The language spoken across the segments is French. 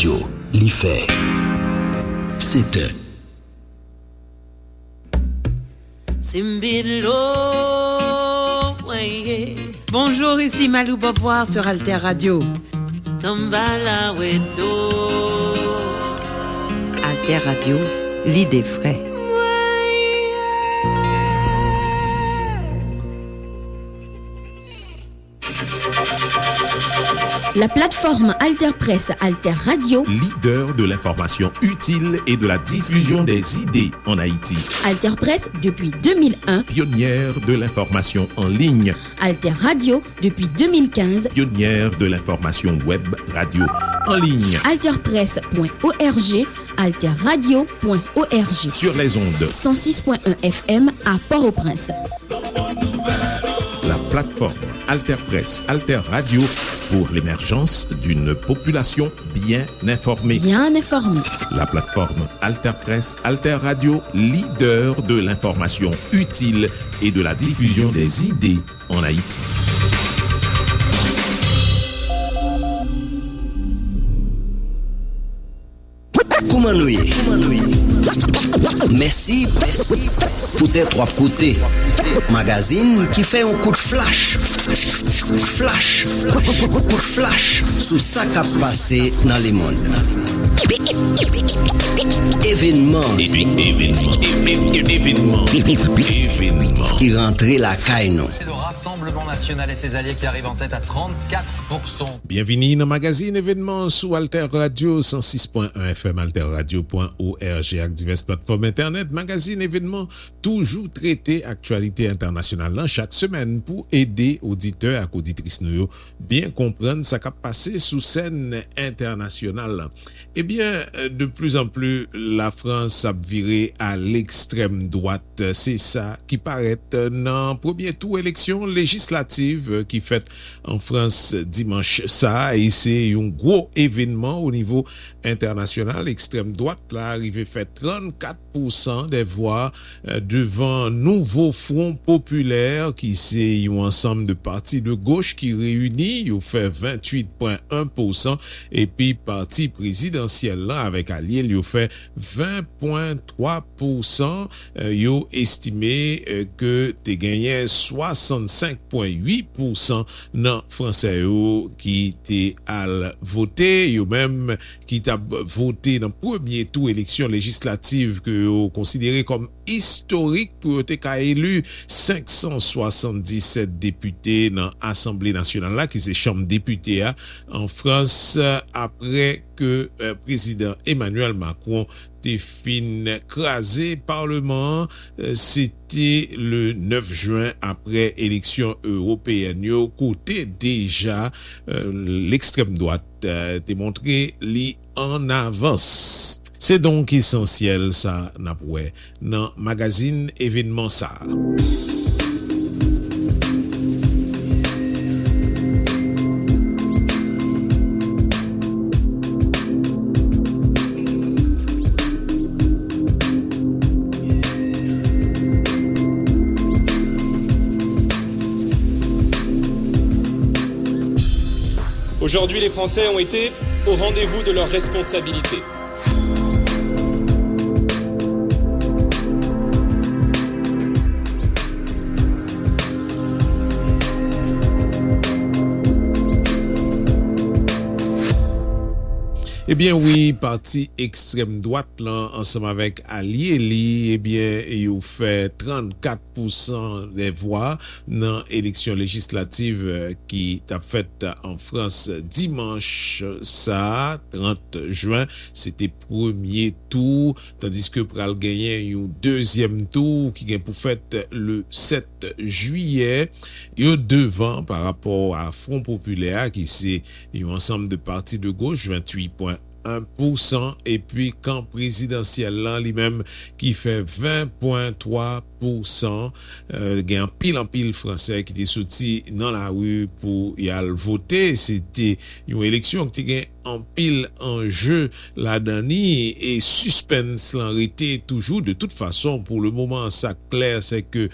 Radio, l'IFE. C'est Bonjour, ici Malou Boboir sur Alter Radio. Alter Radio, l'idée frais. La plateforme Alter Press Alter Radio, leader de l'information utile et de la diffusion des idées en Haïti. Alter Press depuis 2001, pionnière de l'information en ligne. Alter Radio depuis 2015, pionnière de l'information web radio en ligne. Alterpress.org, alterradio.org. Sur les ondes 106.1 FM à Port-au-Prince. La plateforme Alter Press Alter Radio pour l'émergence d'une population bien informée. Bien informée. La plateforme Alter Press Alter Radio, leader de l'information utile et de la diffusion des idées en Haïti. Koumanouye. Merci pour tes trois côtés. Magazine qui fait un coup de flash. Coup de flash sur ça qui a passé dans le monde. Événement qui rentrait la caille. Le Rassemblement national et ses alliés qui arrivent en tête à 34%. Bienvenue dans Magazine Événement sous Alter Radio 106.1 FM, alterradio.org avec diverses plateformes internet. Magazine Événement toujours traité actualité internationale chaque semaine pour aider auditeurs et auditrices nous bien comprendre ce qui a passé sous scène internationale. Eh bien, de plus en plus, la France a viré à l'extrême droite. C'est ça qui paraît dans premier tour élection législative qui fait en France dimanche ça, et c'est un gros événement au niveau international. Extrême droite là arrivé fait 34% des voix devant Nouveau Front Populaire qui c'est un ensemble de partis de gauche qui réunit, il fait 28.1%, et puis parti présidentiel là avec allié il fait 20.3%. Il estimé que t'es gagné 65.8% dans français qui t'es al voté, yo même qui t'a voté dans premier tour élection législative que vous considérez comme historique pour t'es élu 577 députés dans Assemblée nationale là qui c'est chambre députée en France après que président Emmanuel Macron t'es fin crasé parlement. C'était le 9 juin après élection européenne. Yo côté déjà l'extrême droite démontré li en avance. C'est donc essentiel ça n'a poué dans magazine événement ça. Aujourd'hui, les Français ont été au rendez-vous de leurs responsabilités. Eh bien oui, parti extrême droite là, ensemble avec allié li, eh bien il fait 34% des voix dans élection législative qui t'a fait en France dimanche ça 30 juin, c'était premier tour, tandis que pral gagner un deuxième tour qui gagne pour fait le 7 juillet, et devant par rapport à Front Populaire qui c'est un ensemble de partis de gauche 28.1%, et puis camp présidentiel là lui-même qui fait 20.3%. Gen en pile français qui était sorti dans la rue pour y aller voter. C'était une élection qui était en pile en jeu la dernière, et suspense l'arrêté toujours. De toute façon, pour le moment, ça clair, c'est que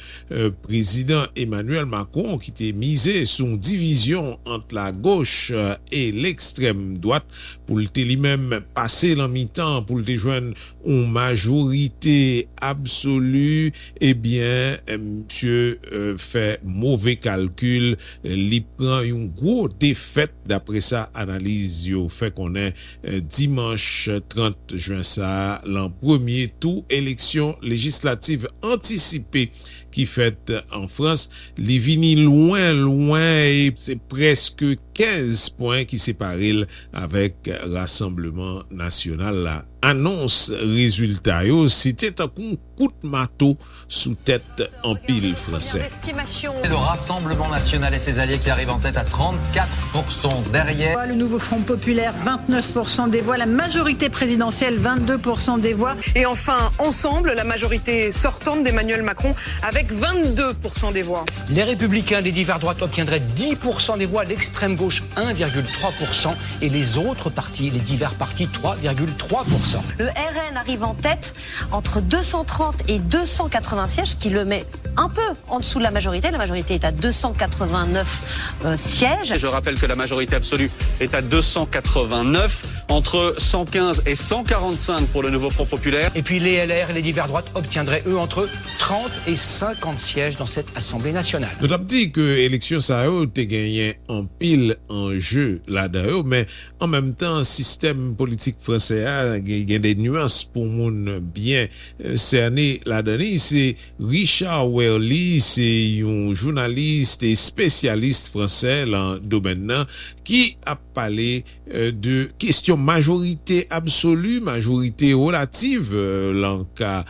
président Emmanuel Macron qui était misé sur une division entre la gauche et l'extrême droite pour le lui-même même passé l'an mi-temps pour le joindre une majorité absolue, eh bien, monsieur fait mauvais calcul, il prend une grosse défaite d'après sa analyse yo fait qu'on est dimanche 30 juin ça, l'an premier tour élection législative anticipée qui fait en France, li vini loin et c'est presque 15 points qui séparent avec Rassemblement National là. Annonce résultat yo, c'était un coup de marteau sous tête en pile français. Le Rassemblement National et ses alliés qui arrivent en tête à 34% derrière. Le nouveau Front Populaire, 29% des voix. La majorité présidentielle, 22% des voix. Et enfin, ensemble, la majorité sortante d'Emmanuel Macron avec 22% des voix. Les Républicains, les divers droites obtiendraient 10% des voix, l'extrême gauche 1,3% et les autres partis, les divers partis 3,3%. Le RN arrive en tête entre 230 et 280 sièges, qui le met un peu en dessous de la majorité. La majorité est à 289 sièges. Je rappelle que la majorité absolue est à 289, entre 115 et 145 pour le nouveau Front Populaire. Et puis les LR et les divers droites obtiendraient, eux, entre 30 et 50 sièges dans cette Assemblée nationale. Nous avons dit que l'élection ça a été gagné en pile en jeu là-dedans, mais en même temps, le système politique français a gagné des nuances pour moun bien cerné là-dedans. C'est Richard Werly, c'est un journaliste et spécialiste français dans le domaine qui a parlé de question majorité absolue, majorité relative dans le cas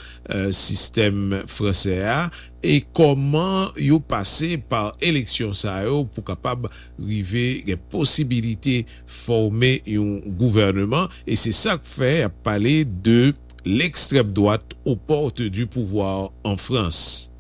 système français et comment yo passé par élection ça pour capable arriver des possibilités former un gouvernement et c'est ça que fait parler de l'extrême droite aux portes du pouvoir en France.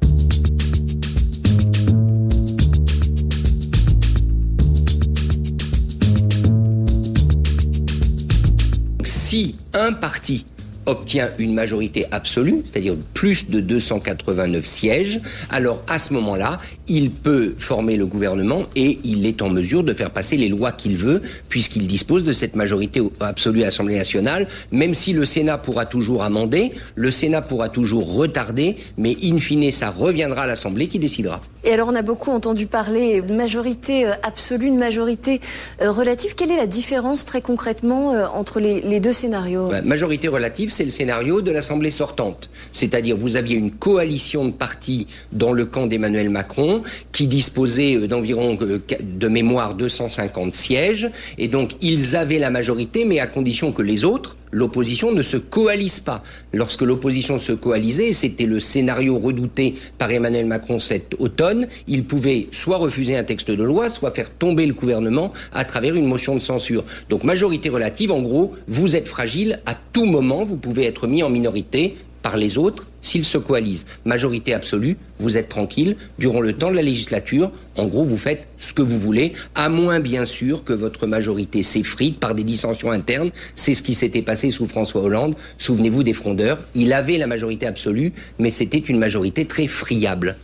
Si un parti obtient une majorité absolue, c'est-à-dire plus de 289 sièges, alors à ce moment-là, il peut former le gouvernement et il est en mesure de faire passer les lois qu'il veut, puisqu'il dispose de cette majorité absolue à l'Assemblée nationale, même si le Sénat pourra toujours amender, le Sénat pourra toujours retarder, mais in fine, ça reviendra à l'Assemblée qui décidera. Et alors, on a beaucoup entendu parler de majorité absolue, de majorité relative. Quelle est la différence très concrètement entre les deux scénarios ? Majorité relative, c'est le scénario de l'Assemblée sortante. C'est-à-dire, vous aviez une coalition de partis dans le camp d'Emmanuel Macron qui disposait d'environ, de mémoire, 250 sièges. Et donc, ils avaient la majorité, mais à condition que les autres, l'opposition, ne se coalise pas. Lorsque l'opposition se coalisait, c'était le scénario redouté par Emmanuel Macron cet automne, il pouvait soit refuser un texte de loi, soit faire tomber le gouvernement à travers une motion de censure. Donc majorité relative, en gros, vous êtes fragile, à tout moment, vous pouvez être mis en minorité par les autres s'ils se coalisent. Majorité absolue, vous êtes tranquille, durant le temps de la législature, en gros, vous faites ce que vous voulez, à moins bien sûr que votre majorité s'effrite par des dissensions internes. C'est ce qui s'était passé sous François Hollande. Souvenez-vous des frondeurs, il avait la majorité absolue, mais c'était une majorité très friable.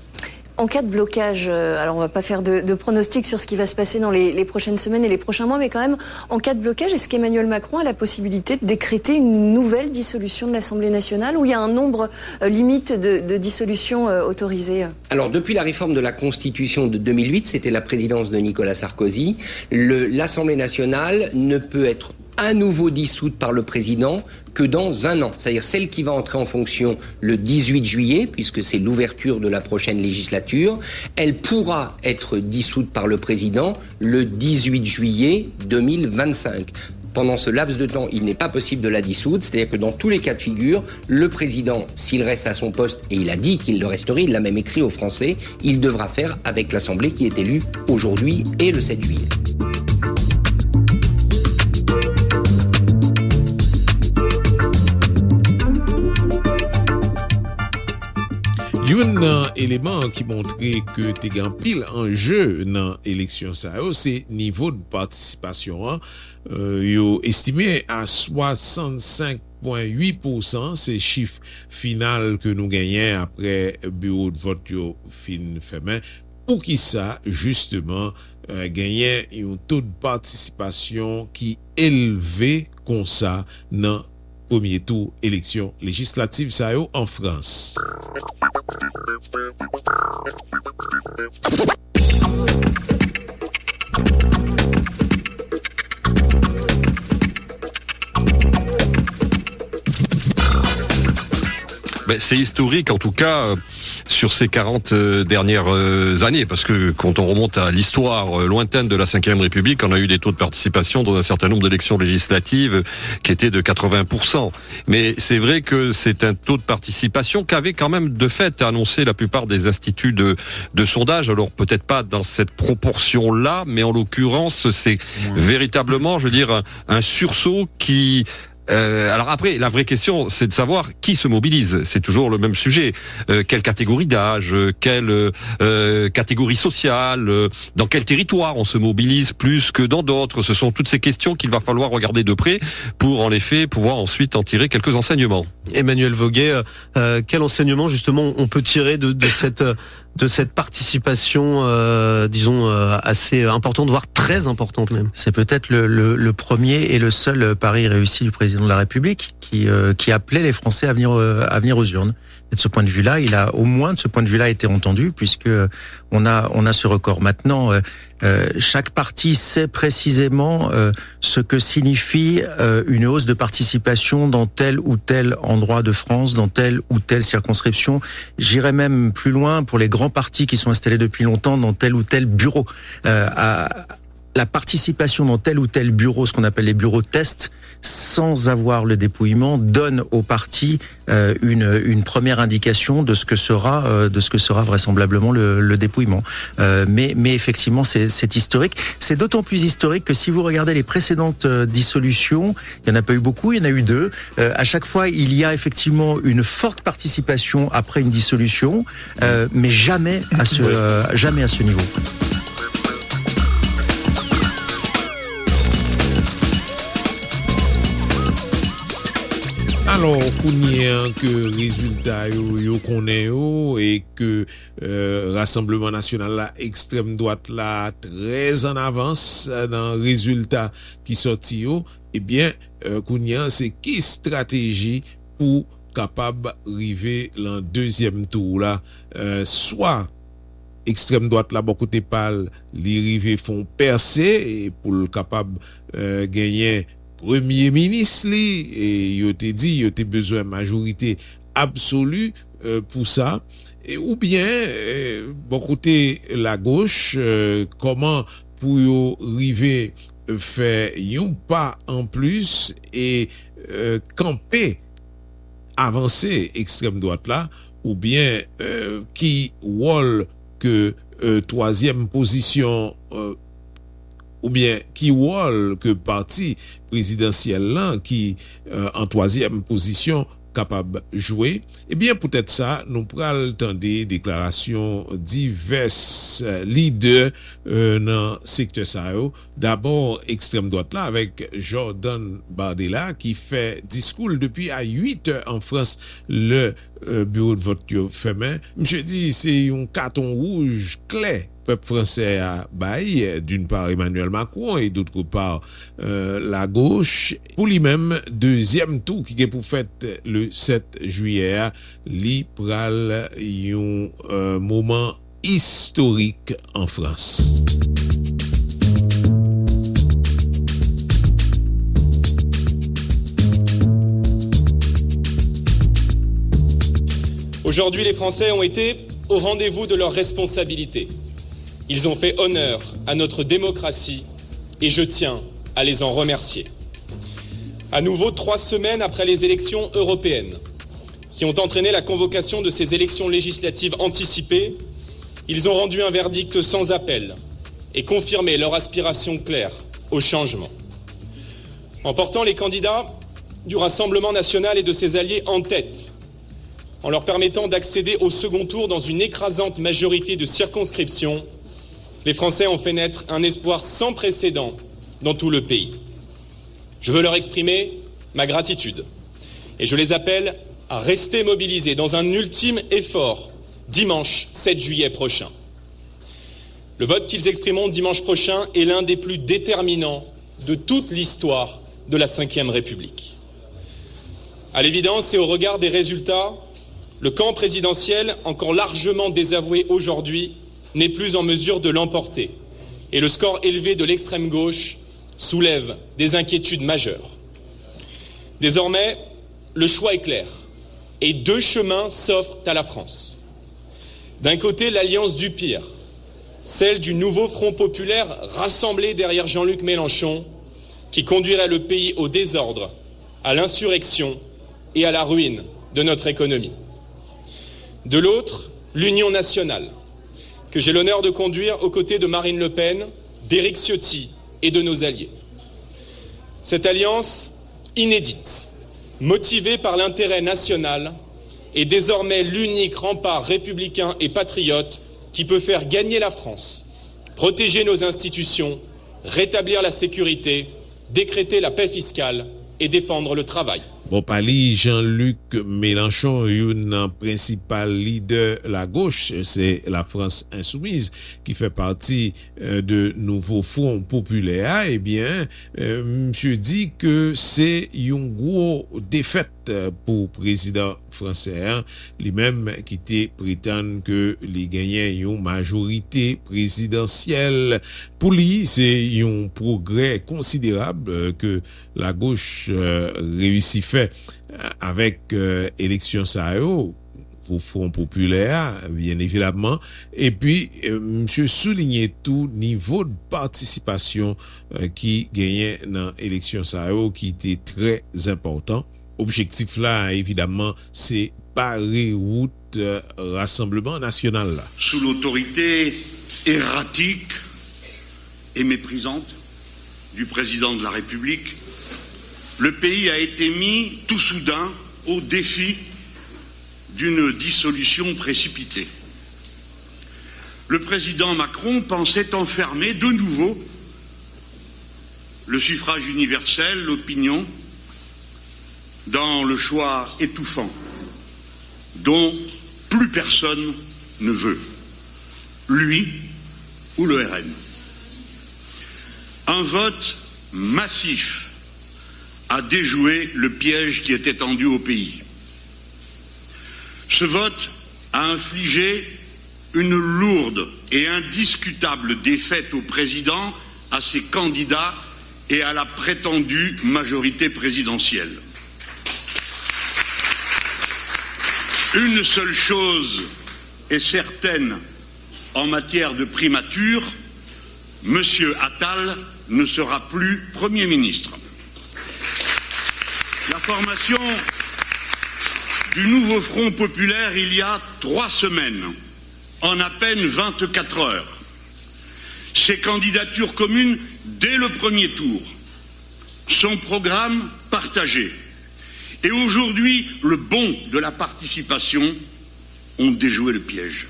En cas de blocage, alors on va pas faire de pronostics sur ce qui va se passer dans les prochaines semaines et les prochains mois, mais quand même, en cas de blocage, est-ce qu'Emmanuel Macron a la possibilité de décréter une nouvelle dissolution de l'Assemblée nationale où il y a un nombre limite de dissolutions autorisées ? Alors, depuis la réforme de la Constitution de 2008, c'était la présidence de Nicolas Sarkozy, l'Assemblée nationale ne peut être à nouveau dissoute par le président que dans un an. C'est-à-dire celle qui va entrer en fonction le 18 juillet, puisque c'est l'ouverture de la prochaine législature, elle pourra être dissoute par le président le 18 juillet 2025. Pendant ce laps de temps, il n'est pas possible de la dissoudre, c'est-à-dire que dans tous les cas de figure, le président, s'il reste à son poste, et il a dit qu'il le resterait, il l'a même écrit aux Français, il devra faire avec l'Assemblée qui est élue aujourd'hui et le 7 juillet. Un élément qui montrait que t'es grand pile en jeu dans l'élection ça, c'est niveau de participation. Yo estimé à 65,8%, c'est chiffre final que nous gagnons après bureau de vote yo fin fait. Pour qui ça, justement, gagner un taux de participation qui élevé kon sa nan premier tour élection législative sa yo en France. C'est historique en tout cas sur ces 40 dernières années, parce que quand on remonte à l'histoire lointaine de la Ve République, on a eu des taux de participation dans un certain nombre d'élections législatives qui étaient de 80%. Mais c'est vrai que c'est un taux de participation qu'avait quand même de fait annoncé la plupart des instituts de sondage. Alors peut-être pas dans cette proportion-là, mais en l'occurrence c'est véritablement, je veux dire, un sursaut qui... alors après, la vraie question, c'est de savoir qui se mobilise. C'est toujours le même sujet. Quelle catégorie d'âge, quelle catégorie sociale, dans quel territoire on se mobilise plus que dans d'autres. Ce sont toutes ces questions qu'il va falloir regarder de près pour, en effet, pouvoir ensuite en tirer quelques enseignements. Emmanuel Voguet, quel enseignement justement on peut tirer de cette participation, disons, assez importante, voire très importante même? C'est peut-être le premier et le seul pari réussi du président de la République qui appelait les Français à venir aux urnes. Et de ce point de vue-là, il a au moins de ce point de vue-là été entendu, puisque on a ce record. Maintenant, chaque parti sait précisément ce que signifie une hausse de participation dans tel ou tel endroit de France, dans telle ou telle circonscription. J'irais même plus loin pour les grands partis qui sont installés depuis longtemps dans tel ou tel bureau. La participation dans tel ou tel bureau, ce qu'on appelle les bureaux test, sans avoir le dépouillement, donne au parti une première indication de ce que sera vraisemblablement le dépouillement. Mais effectivement, c'est historique. C'est d'autant plus historique que si vous regardez les précédentes dissolutions, il n'y en a pas eu beaucoup, il y en a eu 2. À chaque fois, il y a effectivement une forte participation après une dissolution, mais jamais à ce niveau. Alors, kounyen que résultat yo konnen yo et que Rassemblement National la extrême droite la très en avance dans résultat qui sorti yo, eh bien kounyen c'est qui stratégie pour capable river l'en deuxième tour là, soit extrême droite là bon côté pal li rive font percer et pour le capable gagner Premier ministre li, et yo te dit, yo te besoin majorité absolue pour ça, ou bien bon côté la gauche, comment pour yo river faire yon pas en plus et camper avancer extrême droite là, ou bien qui wall que troisième position ou bien qui wall que parti présidentiel là qui en troisième position capable jouer, eh bien peut-être ça nous pral tendre déclaration diverses leaders dans secteur ça yo. D'abord extrême droite là avec Jordan Bardella qui fait discours depuis à 8 heures en France le bureau de vote fermé. Monsieur dit c'est un carton rouge clair peuple français a bail, d'une part Emmanuel Macron et d'autre part la gauche. Pour lui-même, deuxième tour qui est pour fête le 7 juillet, li pral yon moment historique en France. Aujourd'hui, les Français ont été au rendez-vous de leurs responsabilités. Ils ont fait honneur à notre démocratie et je tiens à les en remercier. À nouveau, 3 semaines après les élections européennes, qui ont entraîné la convocation de ces élections législatives anticipées, ils ont rendu un verdict sans appel et confirmé leur aspiration claire au changement. En portant les candidats du Rassemblement national et de ses alliés en tête, en leur permettant d'accéder au second tour dans une écrasante majorité de circonscriptions, les Français ont fait naître un espoir sans précédent dans tout le pays. Je veux leur exprimer ma gratitude et je les appelle à rester mobilisés dans un ultime effort dimanche 7 juillet prochain. Le vote qu'ils exprimeront dimanche prochain est l'un des plus déterminants de toute l'histoire de la Ve République. À l'évidence et au regard des résultats, le camp présidentiel, encore largement désavoué aujourd'hui, n'est plus en mesure de l'emporter. Et le score élevé de l'extrême gauche soulève des inquiétudes majeures. Désormais, le choix est clair et deux chemins s'offrent à la France. D'un côté, l'alliance du pire, celle du nouveau Front populaire rassemblé derrière Jean-Luc Mélenchon, qui conduirait le pays au désordre, à l'insurrection et à la ruine de notre économie. De l'autre, l'Union nationale, que j'ai l'honneur de conduire aux côtés de Marine Le Pen, d'Éric Ciotti et de nos alliés. Cette alliance inédite, motivée par l'intérêt national, est désormais l'unique rempart républicain et patriote qui peut faire gagner la France, protéger nos institutions, rétablir la sécurité, décréter la paix fiscale et défendre le travail. Bon, pali Jean-Luc Mélenchon, un principal leader la gauche, c'est la France Insoumise, qui fait partie de Nouveau Front Populaire. Eh bien, monsieur dit que c'est une grosse défaite pour président français, lui-même qui te prétend que les gagnants une majorité présidentielle. Pour lui, c'est un progrès considérable que la gauche réussit fait avec élection SAO, au Front Populaire, bien évidemment. Et puis, monsieur soulignait tout niveau de participation qui gagnait dans l'élection SAO, qui était très important. Objectif là, évidemment, c'est parer route Rassemblement National là. Sous l'autorité erratique et méprisante du président de la République, le pays a été mis tout soudain au défi d'une dissolution précipitée. Le président Macron pensait enfermer de nouveau le suffrage universel, l'opinion, dans le choix étouffant dont plus personne ne veut, lui ou le RN. Un vote massif a déjoué le piège qui était tendu au pays. Ce vote a infligé une lourde et indiscutable défaite au président, à ses candidats et à la prétendue majorité présidentielle. Une seule chose est certaine en matière de primature, M. Attal ne sera plus Premier ministre. La formation du nouveau Front populaire il y a 3 semaines, en à peine 24 heures. Ses candidatures communes dès le premier tour, son programme partagé. Et aujourd'hui, le bond de la participation ont déjoué le piège.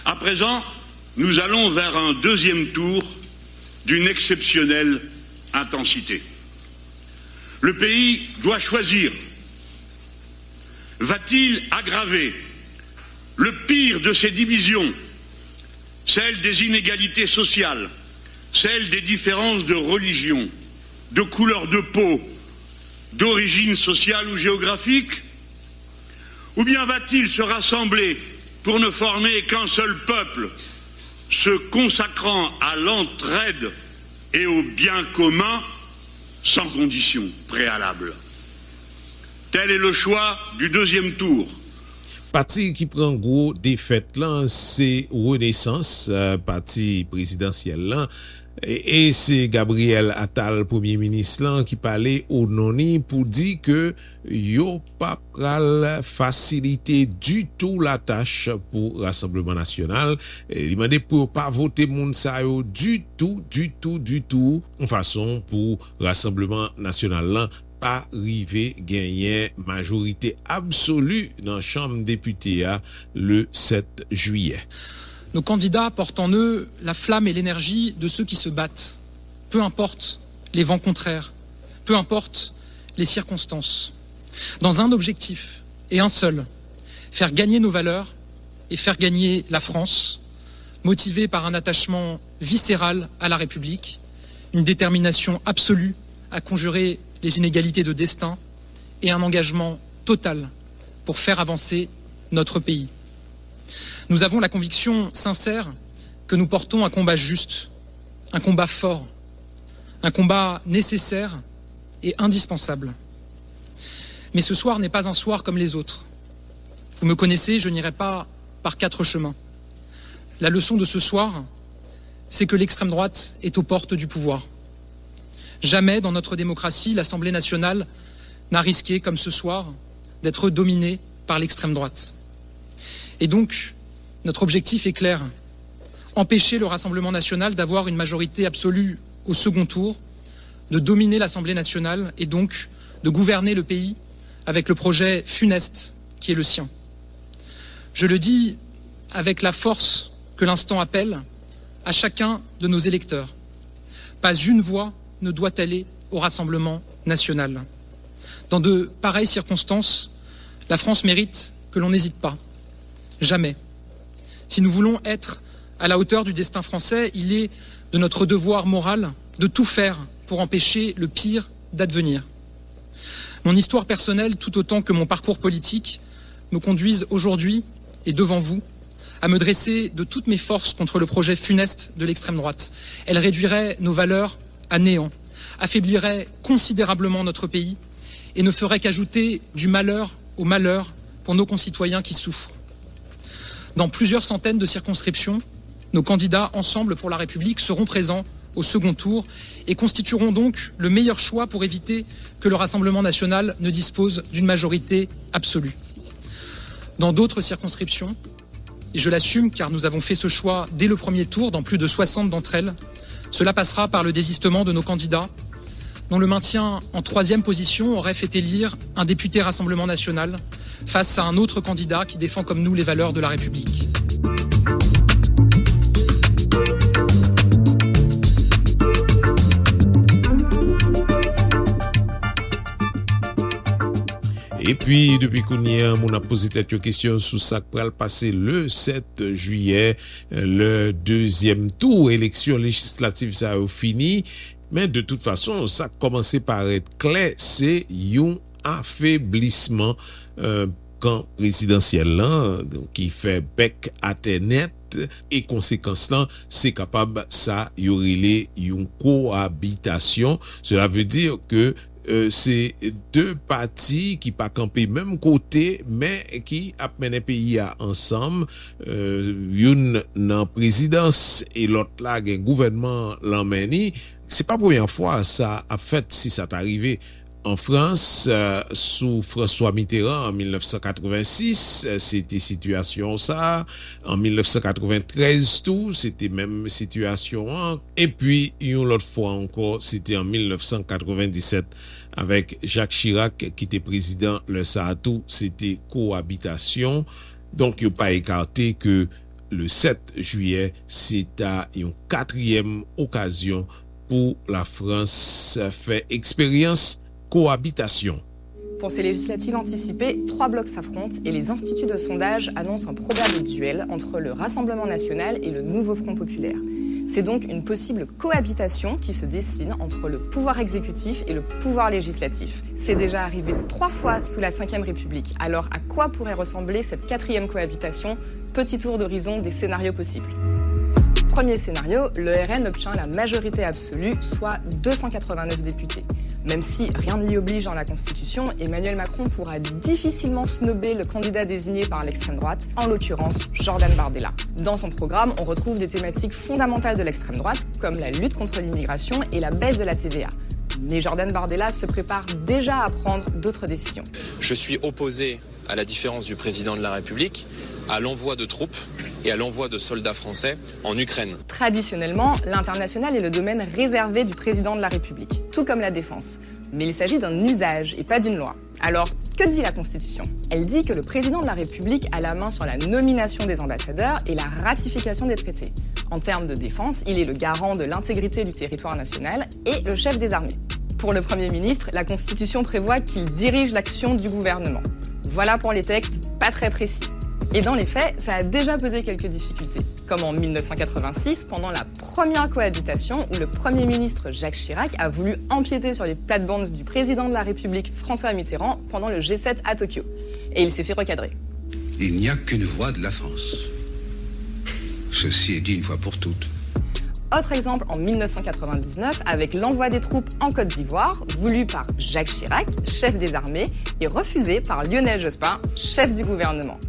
À présent, nous allons vers un deuxième tour d'une exceptionnelle intensité. Le pays doit choisir. Va-t-il aggraver le pire de ces divisions, celle des inégalités sociales, celle des différences de religion, de couleur de peau, d'origine sociale ou géographique? Ou bien va-t-il se rassembler pour ne former qu'un seul peuple, se consacrant à l'entraide et au bien commun sans condition préalable? Tel est le choix du deuxième tour. Parti qui prend gros défaite là, c'est Renaissance, parti présidentiel là. Et c'est Gabriel Attal, Premier ministre là, qui parlait au noni pour dire que yo pas pral faciliter du tout la tâche pour Rassemblement National. Il demandait pour pas voter moun sa yo du tout, en façon pour Rassemblement National là, pas river gagner majorité absolue dans Chambre députée le 7 juillet. Nos candidats portent en eux la flamme et l'énergie de ceux qui se battent, peu importe les vents contraires, peu importe les circonstances, dans un objectif et un seul, faire gagner nos valeurs et faire gagner la France, motivés par un attachement viscéral à la République une détermination absolue à conjurer les inégalités de destin et un engagement total pour faire avancer notre pays. Nous avons la conviction sincère que nous portons un combat juste, un combat fort, un combat nécessaire et indispensable. Mais ce soir n'est pas un soir comme les autres. Vous me connaissez, je n'irai pas par 4 chemins. La leçon de ce soir, c'est que l'extrême droite est aux portes du pouvoir. Jamais dans notre démocratie, l'Assemblée nationale n'a risqué, comme ce soir, d'être dominée par l'extrême droite. Et donc, notre objectif est clair. Empêcher le Rassemblement national d'avoir une majorité absolue au second tour, de dominer l'Assemblée nationale et donc de gouverner le pays avec le projet funeste qui est le sien. Je le dis avec la force que l'instant appelle à chacun de nos électeurs. Pas une voix ne doit aller au Rassemblement national. Dans de pareilles circonstances, la France mérite que l'on n'hésite pas. Jamais. Si nous voulons être à la hauteur du destin français, il est de notre devoir moral de tout faire pour empêcher le pire d'advenir. Mon histoire personnelle, tout autant que mon parcours politique, me conduisent aujourd'hui et devant vous à me dresser de toutes mes forces contre le projet funeste de l'extrême droite. Elle réduirait nos valeurs à néant, affaiblirait considérablement notre pays et ne ferait qu'ajouter du malheur au malheur pour nos concitoyens qui souffrent. Dans plusieurs centaines de circonscriptions, nos candidats Ensemble pour la République seront présents au second tour et constitueront donc le meilleur choix pour éviter que le Rassemblement national ne dispose d'une majorité absolue. Dans d'autres circonscriptions, et je l'assume car nous avons fait ce choix dès le premier tour dans plus de 60 d'entre elles, cela passera par le désistement de nos candidats, dont le maintien en 3e position aurait fait élire un député Rassemblement national face à un autre candidat qui défend comme nous les valeurs de la République. Et puis, depuis qu'on y a, on a posé cette question sous ça qui va passer le 7 juillet, le 2e tour, élection législative, ça a fini. Mais de toute façon, ça a commencé par être clair, c'est un affaiblissement camp présidentiel là, qui fait bec à terre et conséquence là, c'est capable ça y aurait une cohabitation. Cela veut dire que c'est deux partis qui pas camper même côté mais qui a mené pays ensemble, une dans présidence et l'autre là un gouvernement l'emmène. C'est pas la première fois ça a fait si ça t'est arrivé en France sous François Mitterrand en 1986, c'était situation ça, en 1993 tout, c'était même situation, et puis une autre fois encore, c'était en 1997 avec Jacques Chirac qui était président le Saatou, c'était cohabitation. Donc il n'y a pas écarté que le 7 juillet, c'est à une 4e occasion pour la France faire expérience cohabitation. Pour ces législatives anticipées, 3 blocs s'affrontent et les instituts de sondage annoncent un probable duel entre le Rassemblement national et le Nouveau Front populaire. C'est donc une possible cohabitation qui se dessine entre le pouvoir exécutif et le pouvoir législatif. C'est déjà arrivé 3 fois sous la Ve République. Alors à quoi pourrait ressembler cette 4e cohabitation? Petit tour d'horizon des scénarios possibles. Premier scénario, le RN obtient la majorité absolue, soit 289 députés. Même si rien ne l'y oblige dans la Constitution, Emmanuel Macron pourra difficilement snober le candidat désigné par l'extrême droite, en l'occurrence Jordan Bardella. Dans son programme, on retrouve des thématiques fondamentales de l'extrême droite, comme la lutte contre l'immigration et la baisse de la TVA. Mais Jordan Bardella se prépare déjà à prendre d'autres décisions. Je suis opposé, à la différence du président de la République, à l'envoi de troupes et à l'envoi de soldats français en Ukraine. Traditionnellement, l'international est le domaine réservé du président de la République, tout comme la défense. Mais il s'agit d'un usage et pas d'une loi. Alors, que dit la Constitution? Elle dit que le président de la République a la main sur la nomination des ambassadeurs et la ratification des traités. En termes de défense, il est le garant de l'intégrité du territoire national et le chef des armées. Pour le Premier ministre, la Constitution prévoit qu'il dirige l'action du gouvernement. Voilà pour les textes, pas très précis. Et dans les faits, ça a déjà posé quelques difficultés. Comme en 1986, pendant la première cohabitation, où le Premier ministre Jacques Chirac a voulu empiéter sur les plates-bandes du président de la République François Mitterrand pendant le G7 à Tokyo. Et il s'est fait recadrer. Il n'y a qu'une voix de la France. Ceci est dit une fois pour toutes. Autre exemple, en 1999, avec l'envoi des troupes en Côte d'Ivoire, voulu par Jacques Chirac, chef des armées, et refusé par Lionel Jospin, chef du gouvernement.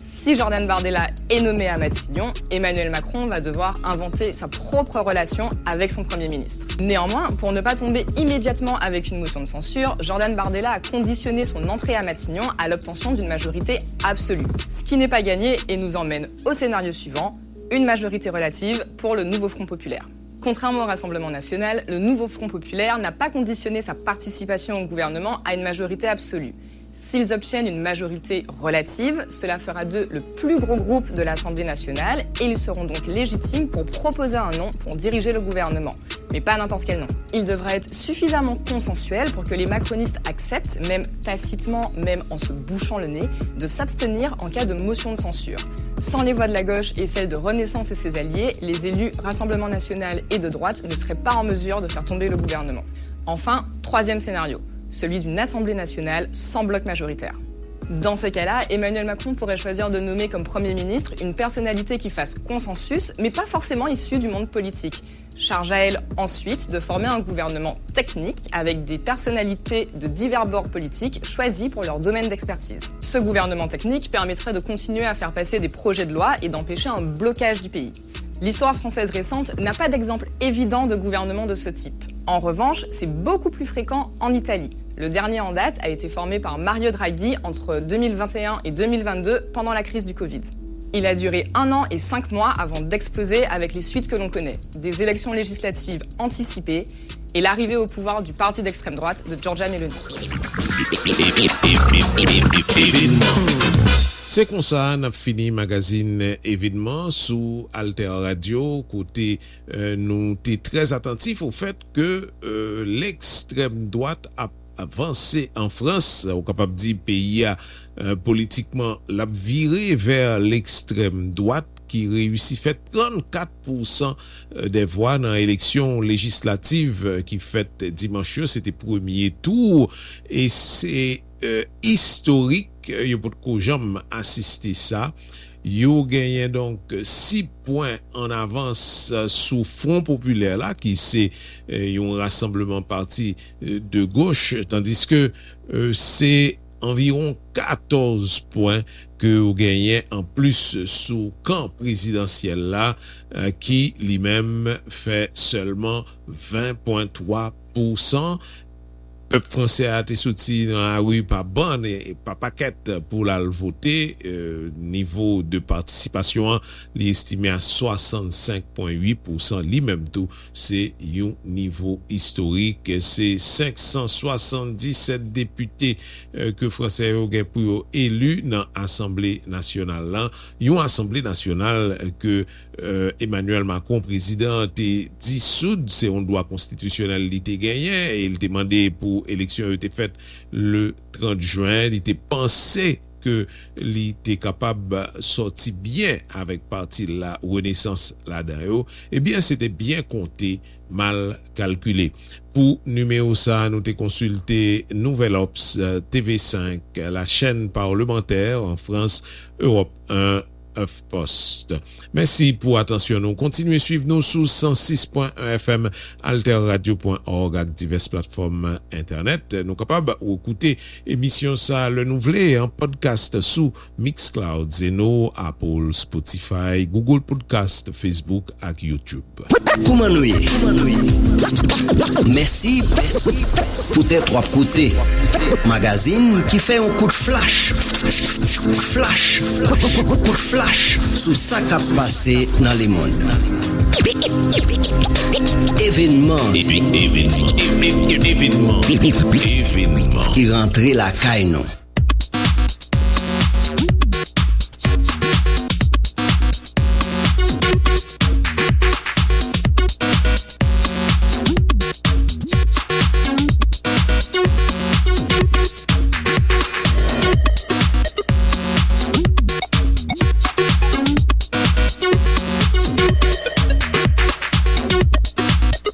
Si Jordan Bardella est nommé à Matignon, Emmanuel Macron va devoir inventer sa propre relation avec son Premier ministre. Néanmoins, pour ne pas tomber immédiatement avec une motion de censure, Jordan Bardella a conditionné son entrée à Matignon à l'obtention d'une majorité absolue. Ce qui n'est pas gagné et nous emmène au scénario suivant, une majorité relative pour le nouveau Front populaire. Contrairement au Rassemblement national, le nouveau Front populaire n'a pas conditionné sa participation au gouvernement à une majorité absolue. S'ils obtiennent une majorité relative, cela fera d'eux le plus gros groupe de l'Assemblée nationale et ils seront donc légitimes pour proposer un nom pour diriger le gouvernement. Mais pas n'importe quel nom. Il devra être suffisamment consensuel pour que les macronistes acceptent, même tacitement, même en se bouchant le nez, de s'abstenir en cas de motion de censure. Sans les voix de la gauche et celles de Renaissance et ses alliés, les élus Rassemblement national et de droite ne seraient pas en mesure de faire tomber le gouvernement. Enfin, troisième scénario, celui d'une Assemblée nationale sans bloc majoritaire. Dans ce cas-là, Emmanuel Macron pourrait choisir de nommer comme Premier ministre une personnalité qui fasse consensus, mais pas forcément issue du monde politique. Charge à elle ensuite de former un gouvernement technique avec des personnalités de divers bords politiques choisies pour leur domaine d'expertise. Ce gouvernement technique permettrait de continuer à faire passer des projets de loi et d'empêcher un blocage du pays. L'histoire française récente n'a pas d'exemple évident de gouvernement de ce type. En revanche, c'est beaucoup plus fréquent en Italie. Le dernier en date a été formé par Mario Draghi entre 2021 et 2022 pendant la crise du Covid. Il a duré 1 an et 5 mois avant d'exploser avec les suites que l'on connaît. Des élections législatives anticipées et l'arrivée au pouvoir du parti d'extrême droite de Giorgia Meloni. C'est comme ça, on a fini magazine événement sous Alter Radio. Côté, nous sommes très attentifs au fait que l'extrême droite a avancé en France, au capable de dire pays a politiquement l'a viré vers l'extrême droite qui réussit fait 34% des voix dans l'élection législative qui fait dimanche, c'était premier tour et c'est historique, il y a pas de jamais assisté ça. Yo gagné donc 6 points en avance sous Front populaire là qui c'est un rassemblement parti de gauche tandis que c'est environ 14 points que vous gagnez en plus sous camp présidentiel là qui lui-même fait seulement 20,3%. Peuple français a été sorti dans la rue par bande et par paquette pour la voter. Niveau de participation, il est estimé à 65,8%. Lui-même tout, c'est un niveau historique. C'est 577 députés que français ont pour élus dans l'Assemblée nationale. Là, une Assemblée nationale que Emmanuel Macron, président, a dissoute, c'est un droit constitutionnel qui était gagné et il demandé pour élection a été faite le 30 juin, il était pensé que il était capable de sortir bien avec parti la Renaissance là-dedans. Eh bien, c'était bien compté, mal calculé. Pour numéro ça, nous t'ai consulté Nouvelle Ops, TV5, la chaîne parlementaire en France, Europe 1, Post. Merci pour attention. Nous continuez à suivre nous sous 106.1 FM, alterradio.org avec diverses plateformes internet. Nous capables d'écouter émission ça le nouvelé en podcast sous Mixcloud, Zeno, Apple, Spotify, Google Podcast, Facebook et YouTube. Koumanouye. Merci pour tes 3 côtés. Magazine qui fait un coup de flash. Coup de flash sous ça qui a passé dans les mondes. Événement qui rentrait la caille non.